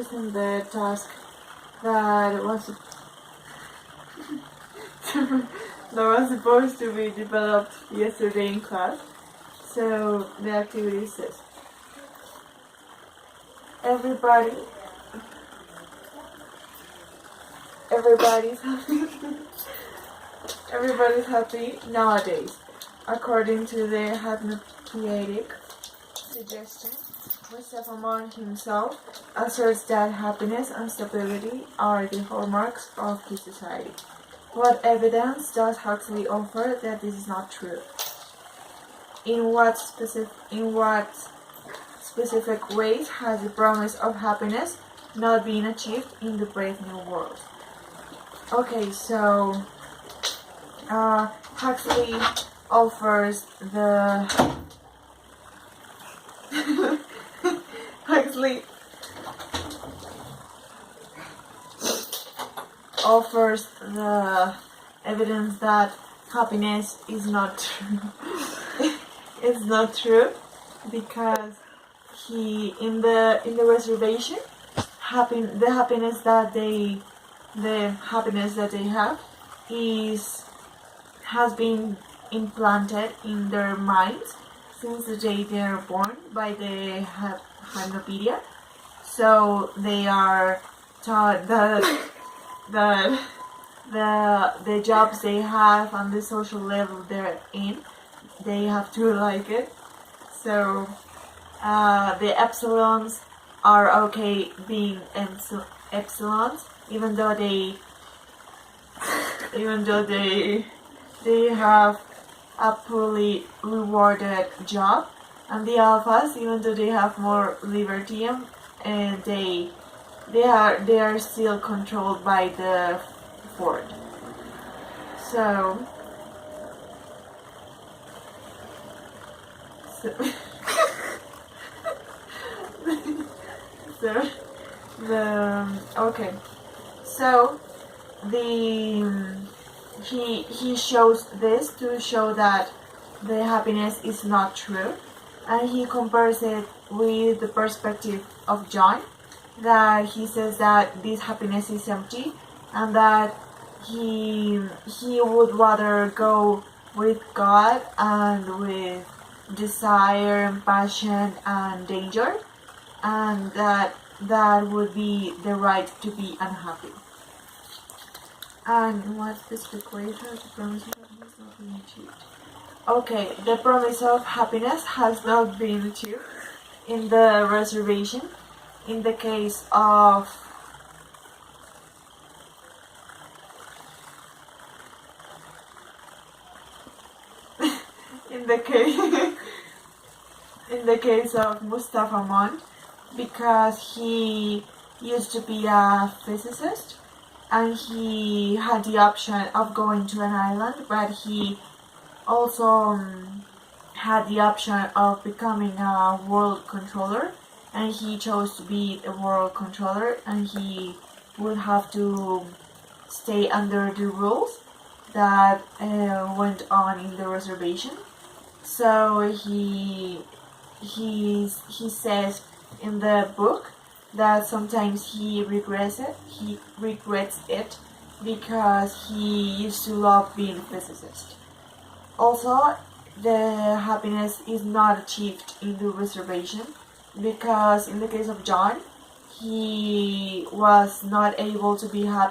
present the task that was that was supposed to be developed yesterday in class. So the activity says, everybody's everybody's happy nowadays, according to the hypnotic suggestion. Mustafa Aman himself asserts that happiness and stability are the hallmarks of his society. What evidence does Huxley offer that this is not true? In what specific ways has the promise of happiness not been achieved in the brave new world? Okay, so Huxley offers the Huxley offers the evidence that happiness is not true. It's not true because he in the reservation, the happiness that they have has been implanted in their minds since the day they are born by the Hypnopedia. So they are taught that the jobs they have and the social level they're in, they have to like it. So the epsilons are okay being epsilons, even though they have a poorly rewarded job, and the alphas, even though they have more liberty, and they are still controlled by the Ford. So he shows this to show that the happiness is not true, and he compares it with the perspective of John, that he says that this happiness is empty and that he would rather go with God and with desire and passion and danger, and that would be the right to be unhappy. And what specific ways has the promise of happiness not been achieved? Okay, the promise of happiness has not been achieved in the reservation. In the case of in the case of Mustafa Aman, because he used to be a physicist and he had the option of going to an island, but he also had the option of becoming a world controller, and he chose to be a world controller, and he would have to stay under the rules that went on in the reservation. So he says in the book that sometimes he regrets it because he used to love being a physicist. Also, the happiness is not achieved in the reservation because in the case of John, he was not able to be happy